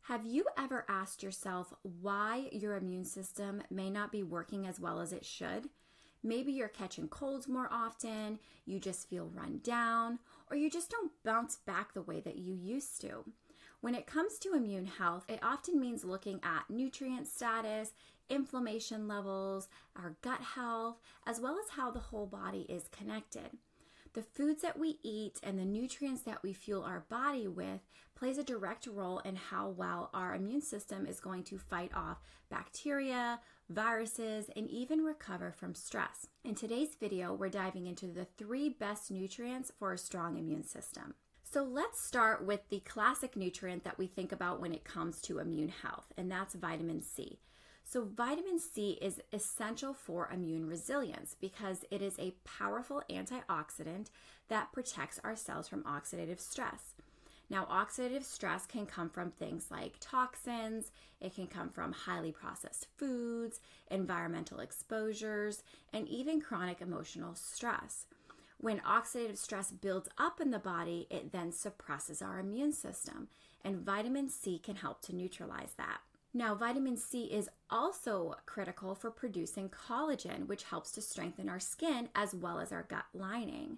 Have you ever asked yourself why your immune system may not be working as well as it should? Maybe you're catching colds more often, you just feel run down, or you just don't bounce back the way that you used to. When it comes to immune health, it often means looking at nutrient status, inflammation levels, our gut health, as well as how the whole body is connected. The foods that we eat and the nutrients that we fuel our body with plays a direct role in how well our immune system is going to fight off bacteria, viruses, and even recover from stress. In today's video, we're diving into the 3 best nutrients for a strong immune system. So let's start with the classic nutrient that we think about when it comes to immune health, and that's vitamin C. So vitamin C is essential for immune resilience because it is a powerful antioxidant that protects our cells from oxidative stress. Now, oxidative stress can come from things like toxins, it can come from highly processed foods, environmental exposures, and even chronic emotional stress. When oxidative stress builds up in the body, it then suppresses our immune system, and vitamin C can help to neutralize that. Now, vitamin C is also critical for producing collagen, which helps to strengthen our skin as well as our gut lining.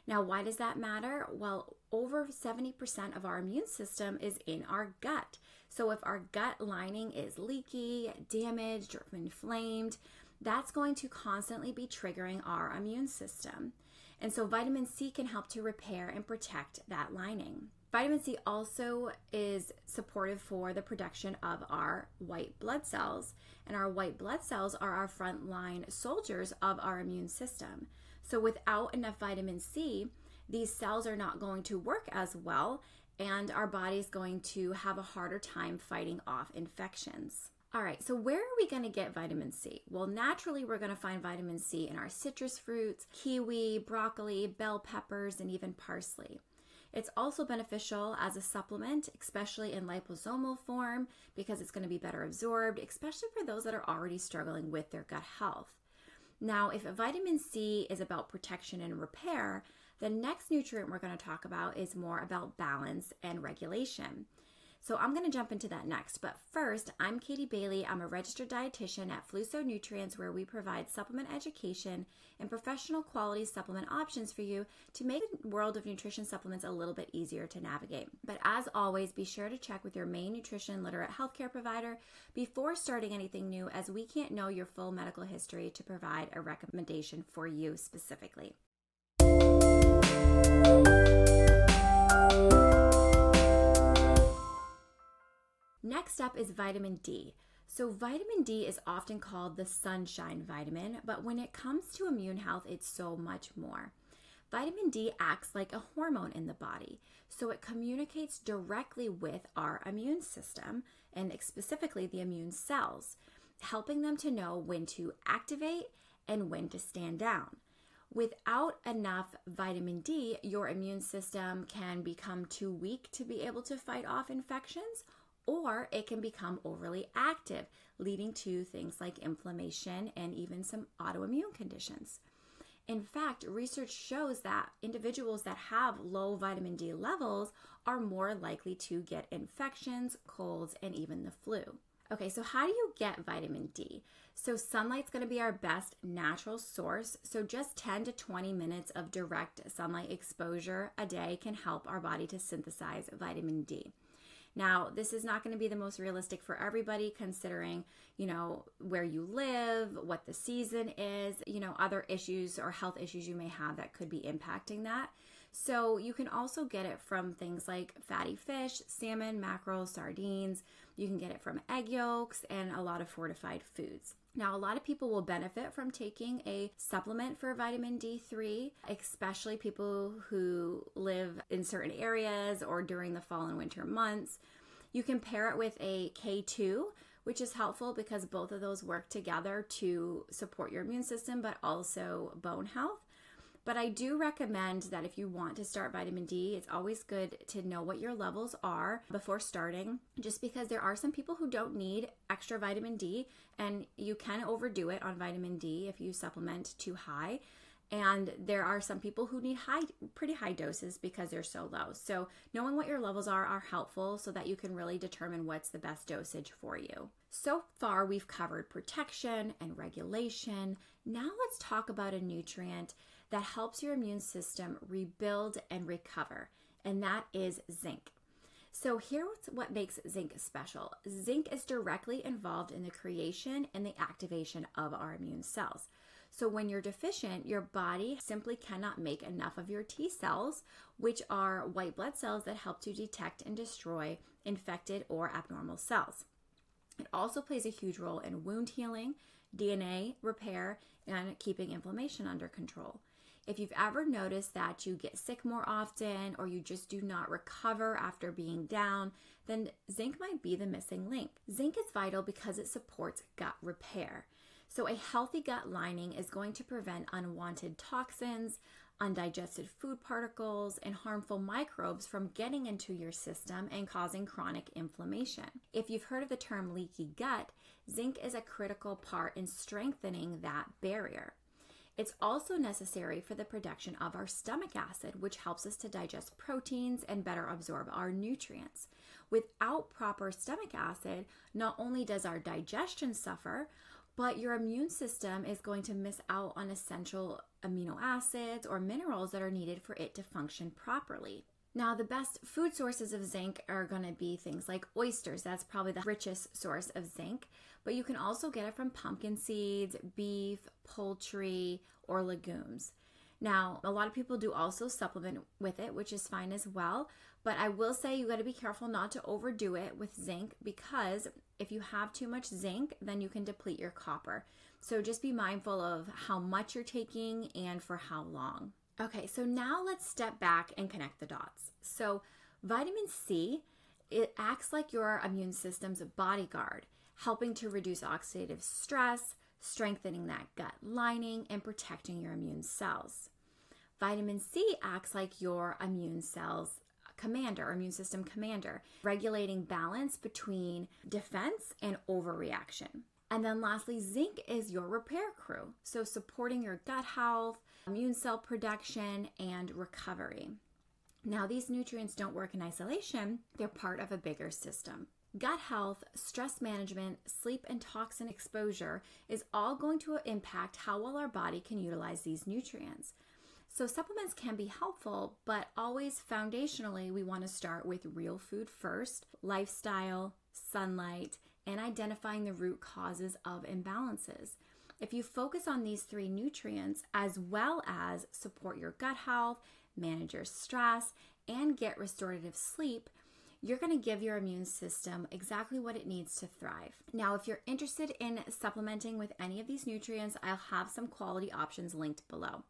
Now, why does that matter? Well, over 70% of our immune system is in our gut. So if our gut lining is leaky, damaged, or inflamed, that's going to constantly be triggering our immune system. And so vitamin C can help to repair and protect that lining. Vitamin C also is supportive for the production of our white blood cells, and our white blood cells are our frontline soldiers of our immune system. So without enough vitamin C, these cells are not going to work as well, and our body is going to have a harder time fighting off infections. All right, so where are we going to get vitamin C? Well, naturally, we're going to find vitamin C in our citrus fruits, kiwi, broccoli, bell peppers, and even parsley. It's also beneficial as a supplement, especially in liposomal form, because it's going to be better absorbed, especially for those that are already struggling with their gut health. Now, if vitamin C is about protection and repair, the next nutrient we're going to talk about is more about balance and regulation. So I'm going to jump into that next, but first, I'm Katie Bailey. I'm a registered dietitian at Fluso Nutrients, where we provide supplement education and professional quality supplement options for you to make the world of nutrition supplements a little bit easier to navigate. But as always, be sure to check with your main nutrition literate healthcare provider before starting anything new, as we can't know your full medical history to provide a recommendation for you specifically. Next up is vitamin D. So vitamin D is often called the sunshine vitamin, but when it comes to immune health, it's so much more. Vitamin D acts like a hormone in the body, so it communicates directly with our immune system, and specifically the immune cells, helping them to know when to activate and when to stand down. Without enough vitamin D, your immune system can become too weak to be able to fight off infections, or it can become overly active, leading to things like inflammation and even some autoimmune conditions. In fact, research shows that individuals that have low vitamin D levels are more likely to get infections, colds, and even the flu. Okay, so how do you get vitamin D? So sunlight's going to be our best natural source. So just 10 to 20 minutes of direct sunlight exposure a day can help our body to synthesize vitamin D. Now, this is not going to be the most realistic for everybody, considering, where you live, what the season is, other issues or health issues you may have that could be impacting that. So you can also get it from things like fatty fish, salmon, mackerel, sardines. You can get it from egg yolks and a lot of fortified foods. Now, a lot of people will benefit from taking a supplement for vitamin D3, especially people who live in certain areas or during the fall and winter months. You can pair it with a K2, which is helpful because both of those work together to support your immune system, but also bone health. But I do recommend that if you want to start vitamin D, it's always good to know what your levels are before starting, just because there are some people who don't need extra vitamin D, and you can overdo it on vitamin D if you supplement too high. And there are some people who need pretty high doses because they're so low. So knowing what your levels are helpful so that you can really determine what's the best dosage for you. So far, we've covered protection and regulation. Now let's talk about a nutrient that helps your immune system rebuild and recover, and that is zinc. So here's what makes zinc special. Zinc is directly involved in the creation and the activation of our immune cells. So when you're deficient, your body simply cannot make enough of your T cells, which are white blood cells that help to detect and destroy infected or abnormal cells. It also plays a huge role in wound healing, DNA repair, and keeping inflammation under control. If you've ever noticed that you get sick more often or you just do not recover after being down, then zinc might be the missing link. Zinc is vital because it supports gut repair. So a healthy gut lining is going to prevent unwanted toxins, undigested food particles, and harmful microbes from getting into your system and causing chronic inflammation. If you've heard of the term leaky gut, zinc is a critical part in strengthening that barrier. It's also necessary for the production of our stomach acid, which helps us to digest proteins and better absorb our nutrients. Without proper stomach acid, not only does our digestion suffer, but your immune system is going to miss out on essential amino acids or minerals that are needed for it to function properly. Now, the best food sources of zinc are going to be things like oysters. That's probably the richest source of zinc, but you can also get it from pumpkin seeds, beef, poultry, or legumes. Now, a lot of people do also supplement with it, which is fine as well, but I will say you got to be careful not to overdo it with zinc, because if you have too much zinc, then you can deplete your copper. So just be mindful of how much you're taking and for how long. Okay, so now let's step back and connect the dots. So vitamin C, it acts like your immune system's bodyguard, helping to reduce oxidative stress, strengthening that gut lining, and protecting your immune cells. Vitamin C acts like your immune cells commander, or immune system commander, regulating balance between defense and overreaction. And then lastly, zinc is your repair crew, so supporting your gut health, immune cell production, and recovery. Now, these nutrients don't work in isolation, they're part of a bigger system. Gut health, stress management, sleep, and toxin exposure is all going to impact how well our body can utilize these nutrients. So supplements can be helpful, but always foundationally, we want to start with real food first, lifestyle, sunlight, and identifying the root causes of imbalances. If you focus on these three nutrients, as well as support your gut health, manage your stress, and get restorative sleep, you're going to give your immune system exactly what it needs to thrive. Now, if you're interested in supplementing with any of these nutrients, I'll have some quality options linked below.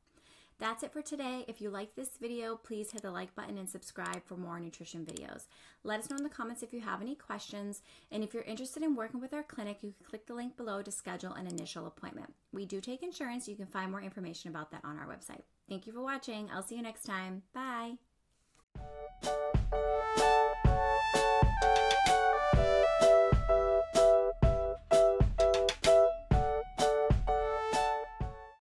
That's it for today. If you like this video, please hit the like button and subscribe for more nutrition videos. Let us know in the comments if you have any questions. And if you're interested in working with our clinic, you can click the link below to schedule an initial appointment. We do take insurance. You can find more information about that on our website. Thank you for watching. I'll see you next time. Bye.